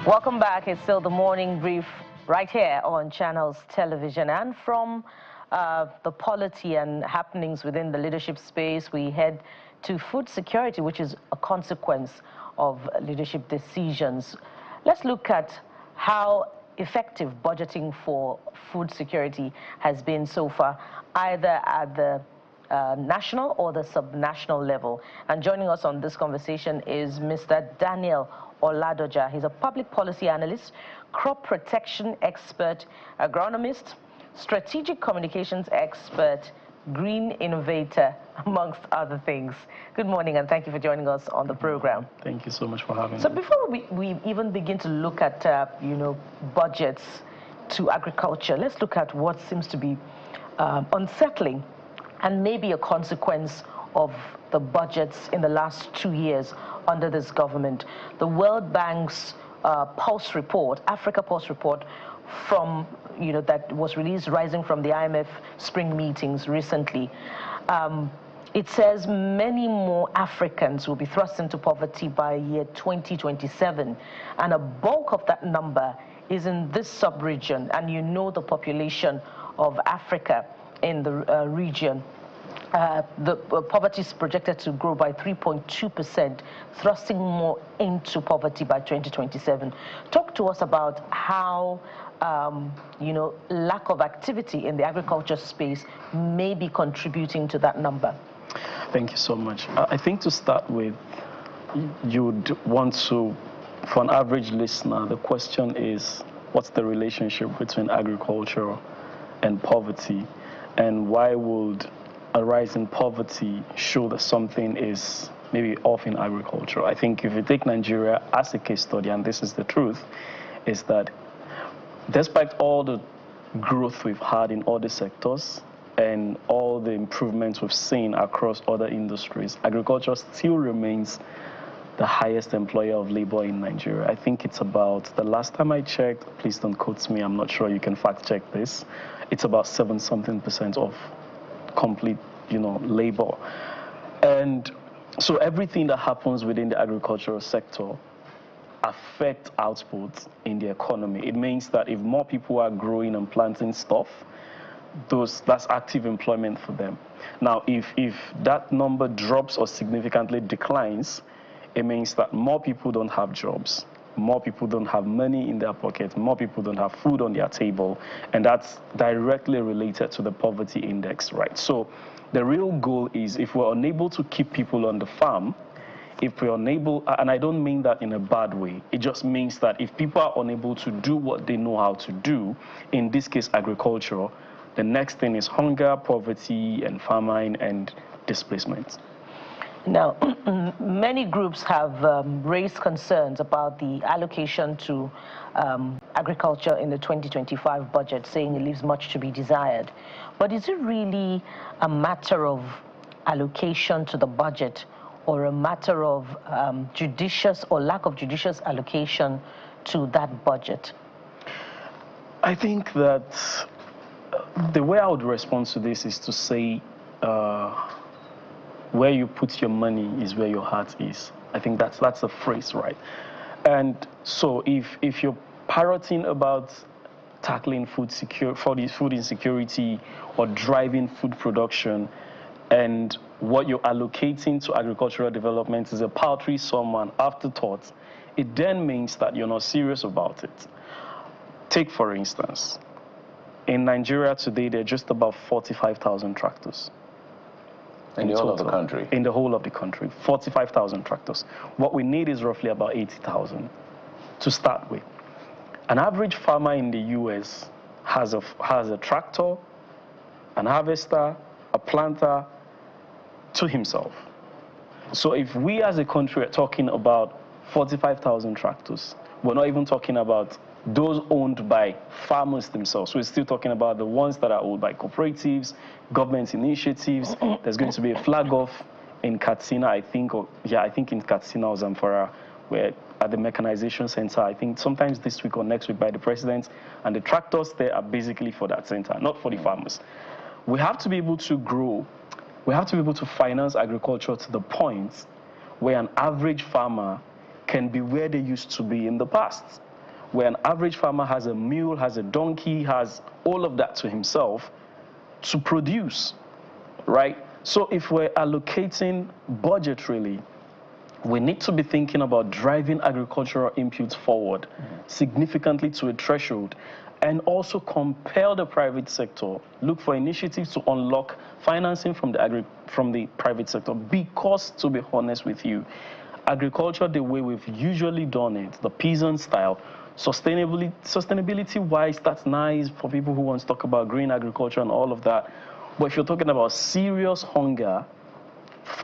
Welcome back. It's still the morning brief right here on Channels Television. And from the polity and happenings within the leadership space, we head to food security, which is a consequence of leadership decisions. Let's look at how effective budgeting for food security has been so far, either at the national or the subnational level. And joining us on this conversation is Mr. Daniel Oladoja. He's a public policy analyst, crop protection expert, agronomist, strategic communications expert, green innovator, amongst other things. Good morning, and thank you for joining us on the program. Thank you so much for having me. So before we even begin to look at, budgets to agriculture, let's look at what seems to be unsettling and maybe a consequence of the budgets in the last 2 years under this government. The World Bank's Pulse report, Africa Pulse report, from that was released rising from the IMF spring meetings recently. It says many more Africans will be thrust into poverty by year 2027, and a bulk of that number is in this sub-region. And the population of Africa in the region. The poverty is projected to grow by 3.2%, thrusting more into poverty by 2027. Talk to us about how, lack of activity in the agriculture space may be contributing to that number. Thank you so much. I think to start with, you'd want to, for an average listener, the question is, what's the relationship between agriculture and poverty? And why would a rise in poverty show that something is maybe off in agriculture? I think if you take Nigeria as a case study, and this is the truth, is that despite all the growth we've had in all the sectors and all the improvements we've seen across other industries, agriculture still remains the highest employer of labor in Nigeria. I think it's about, the last time I checked, please don't quote me, I'm not sure, you can fact check this, it's about 7-something% of complete, labor. And so everything that happens within the agricultural sector affects output in the economy. It means that if more people are growing and planting stuff, that's active employment for them. Now, if that number drops or significantly declines, it means that more people don't have jobs, more people don't have money in their pockets, more people don't have food on their table, and that's directly related to the poverty index, right? So the real goal is, if we're unable to keep people on the farm, if we're unable, and I don't mean that in a bad way, it just means that if people are unable to do what they know how to do, in this case agriculture, the next thing is hunger, poverty, and famine, and displacement. Now, many groups have raised concerns about the allocation to agriculture in the 2025 budget, saying it leaves much to be desired. But is it really a matter of allocation to the budget, or a matter of judicious or lack of judicious allocation to that budget? I think that the way I would respond to this is to say, where you put your money is where your heart is. I think that's a phrase, right? And so if you're parroting about tackling food insecurity or driving food production, and what you're allocating to agricultural development is a paltry sum and afterthought, it then means that you're not serious about it. Take, for instance, in Nigeria today, there are just about 45,000 tractors. In the whole of the country? In the whole of the country, 45,000 tractors. What we need is roughly about 80,000 to start with. An average farmer in the US has a tractor, an harvester, a planter to himself. So if we as a country are talking about 45,000 tractors, we're not even talking about those owned by farmers themselves. So we're still talking about the ones that are owned by cooperatives, government initiatives. There's going to be a flag off in Katsina, I think in Katsina or Zamfara, where at the mechanization center, I think sometimes this week or next week by the president, and the tractors there are basically for that center, not for the farmers. We have to be able to grow. We have to be able to finance agriculture to the point where an average farmer can be where they used to be in the past. where an average farmer has a mule, has a donkey, has all of that to himself to produce, right? So if we're allocating budgetarily, we need to be thinking about driving agricultural inputs forward significantly to a threshold, and also compel the private sector, look for initiatives to unlock financing from the private sector. Because, to be honest with you, agriculture, the way we've usually done it, the peasant style, sustainability-wise, that's nice for people who want to talk about green agriculture and all of that. But if you're talking about serious hunger,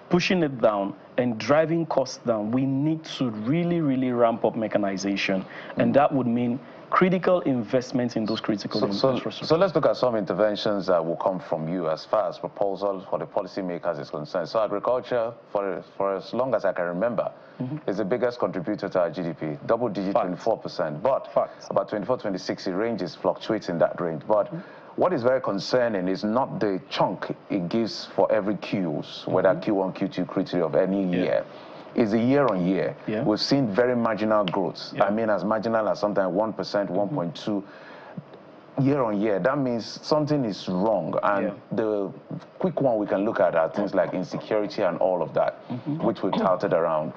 pushing it down and driving costs down, we need to really, really ramp up mechanization. And that would mean critical investments in those critical infrastructures. So let's look at some interventions that will come from you as far as proposals for the policymakers is concerned. So agriculture, for as long as I can remember, is the biggest contributor to our GDP, double-digit, 24%. But about 24, 26, it ranges, fluctuates in that range. But what is very concerning is not the chunk it gives for every Qs, whether Q1, Q2, Q3 of any year. Is a year-on-year. We've seen very marginal growth. I mean, as marginal as sometimes 1%, 1.2 year-on-year. That means something is wrong. And the quick one we can look at are things like insecurity and all of that, which we've touted around.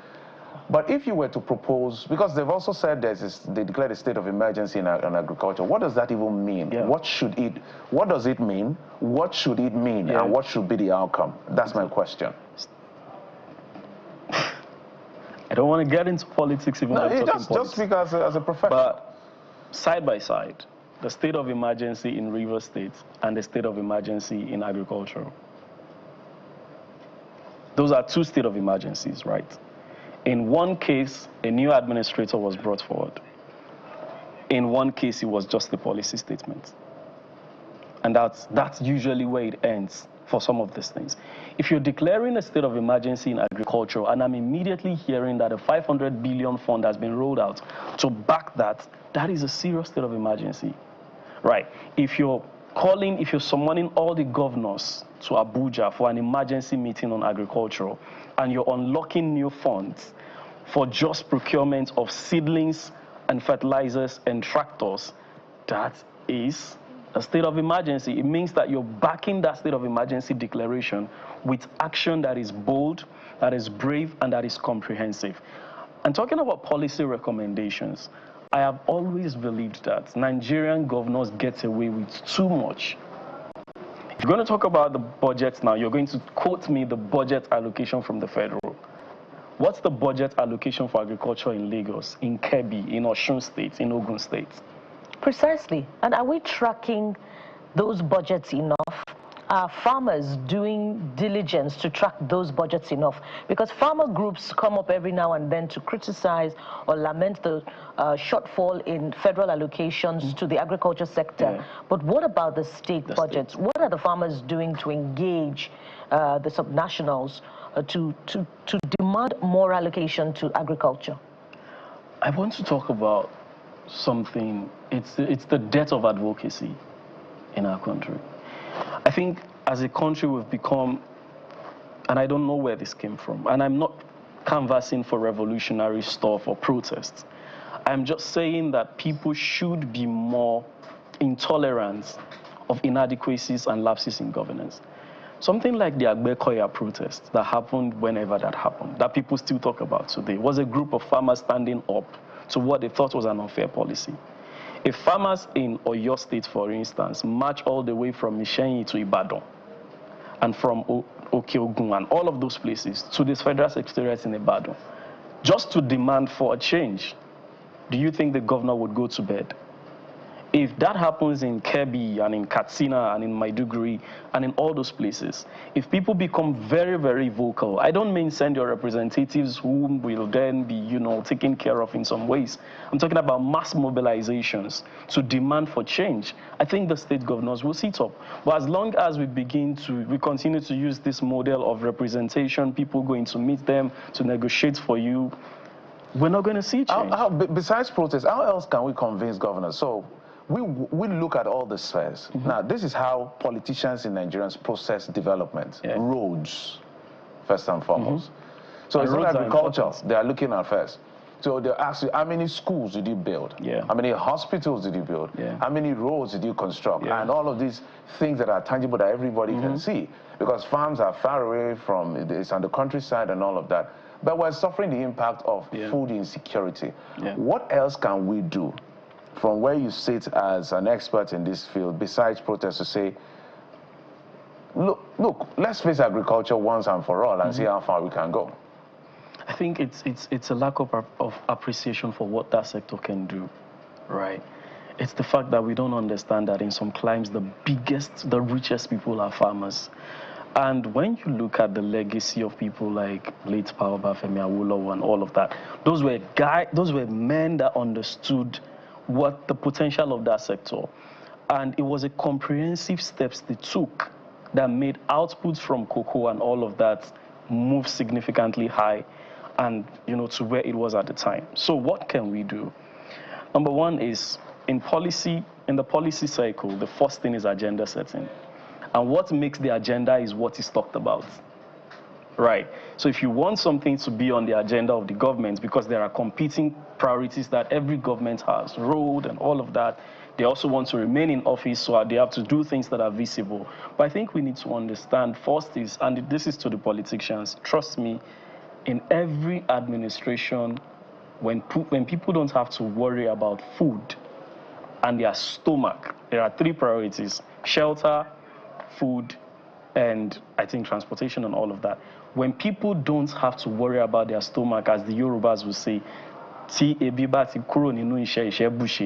But if you were to propose, because they've also said they declared a state of emergency in agriculture. What does that even mean? What does it mean? What should it mean? And what should be the outcome? That's my question. I don't want to get into politics even though just speak as a professional. But side by side, the state of emergency in Rivers State and the state of emergency in agriculture. Those are two states of emergencies, right? In one case, a new administrator was brought forward. In one case, it was just a policy statement. And that's usually where it ends for some of these things. If you're declaring a state of emergency in agriculture, and I'm immediately hearing that a 500 billion fund has been rolled out to back that, that is a serious state of emergency, right? If you're summoning all the governors to Abuja for an emergency meeting on agriculture, and you're unlocking new funds for just procurement of seedlings and fertilizers and tractors, that is a state of emergency. It means that you're backing that state of emergency declaration with action that is bold, that is brave, and that is comprehensive. And talking about policy recommendations, I have always believed that Nigerian governors get away with too much. If you're going to talk about the budget now, you're going to quote me the budget allocation from the federal. What's the budget allocation for agriculture in Lagos, in Kebbi, in Osun State, in Ogun State? Precisely. And are we tracking those budgets enough? Are farmers doing diligence to track those budgets enough? Because farmer groups come up every now and then to criticize or lament the shortfall in federal allocations to the agriculture sector. But what about the state budgets? What are the farmers doing to engage the subnationals to demand more allocation to agriculture? I want to talk about something. It's the death of advocacy in our country. I think as a country we've become, and I don't know where this came from, and I'm not canvassing for revolutionary stuff or protests. I'm just saying that people should be more intolerant of inadequacies and lapses in governance. Something like the Agbekoya protest that happened whenever that happened, that people still talk about today, was a group of farmers standing up to what they thought was an unfair policy. If farmers in Oyo State, for instance, march all the way from Mishenyi to Ibadan and from Okeogun and all of those places to this federal secretariat in Ibadan, just to demand for a change, do you think the governor would go to bed? If that happens in Kebbi and in Katsina and in Maiduguri and in all those places, if people become very, very vocal, I don't mean send your representatives whom will then be, taken care of in some ways. I'm talking about mass mobilizations to demand for change. I think the state governors will sit up. But as long as we continue to use this model of representation, people going to meet them to negotiate for you, we're not going to see change. Besides protests, how else can we convince governors? So we look at all the spheres. Now, this is how politicians in Nigerians process development. Roads, first and foremost. So it's not agriculture they are looking at first. So they'll ask you, how many schools did you build? Yeah. How many hospitals did you build? Yeah. How many roads did you construct? Yeah. And all of these things that are tangible that everybody can see. Because farms are far away from, it's on the countryside and all of that. But we're suffering the impact of food insecurity. Yeah. What else can we do from where you sit as an expert in this field, besides protests, to say, look, let's face agriculture once and for all and see how far we can go? I think it's a lack of appreciation for what that sector can do, right? It's the fact that we don't understand that in some climes the richest people are farmers. And when you look at the legacy of people like late Power Bafemi Awolowo and all of that, those were men that understood what the potential of that sector. And it was a comprehensive steps they took that made outputs from cocoa and all of that move significantly high and, to where it was at the time. So what can we do? Number one is in the policy cycle, the first thing is agenda setting. And what makes the agenda is what is talked about, right? So if you want something to be on the agenda of the government, because there are competing priorities that every government has, road and all of that, they also want to remain in office, so they have to do things that are visible. But I think we need to understand first is, and this is to the politicians, trust me, in every administration, when people don't have to worry about food and their stomach, there are three priorities: shelter, food, and I think transportation and all of that. When people don't have to worry about their stomach, as the Yorubas will say,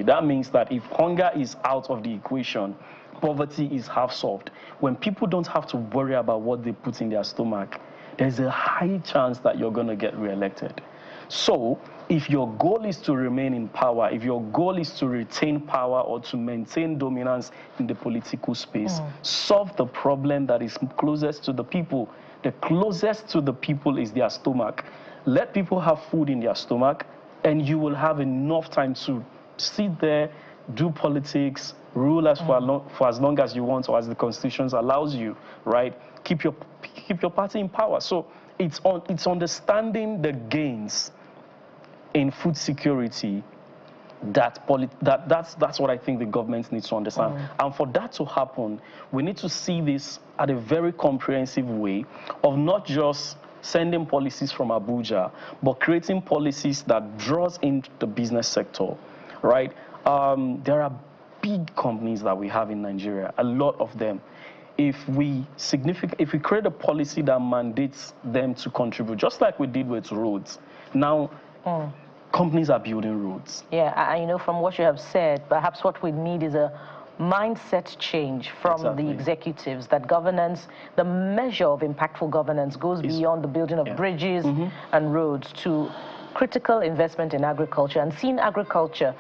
that means that if hunger is out of the equation, poverty is half solved. When people don't have to worry about what they put in their stomach, there's a high chance that you're going to get reelected. So if your goal is to remain in power, if your goal is to retain power or to maintain dominance in the political space, solve the problem that is closest to the people. The closest to the people is their stomach. Let people have food in their stomach, and you will have enough time to sit there, do politics, rule for as long as you want or as the Constitution allows you, right? Keep your party in power. So it's understanding the gains in food security that's what I think the government needs to understand. And for that to happen, we need to see this at a very comprehensive way of not just sending policies from Abuja, but creating policies that draws into the business sector, right? There are big companies that we have in Nigeria, a lot of them. If we create a policy that mandates them to contribute, just like we did with roads, now companies are building roads. Yeah, from what you have said, perhaps what we need is a mindset change from the executives, that governance, the measure of impactful governance goes beyond the building of bridges and roads to critical investment in agriculture and seeing agriculture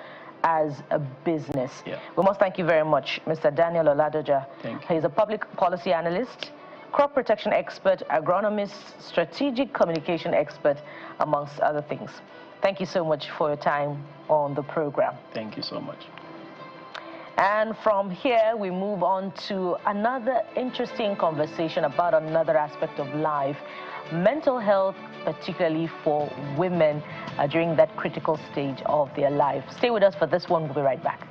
as a business. We must thank you very much, Mr. Daniel Oladoja. He's a public policy analyst, crop protection expert, agronomist, strategic communication expert, amongst other things. Thank you so much for your time on the program. Thank you so much. And from here, we move on to another interesting conversation about another aspect of life, mental health, particularly for women during that critical stage of their life. Stay with us for this one. We'll be right back.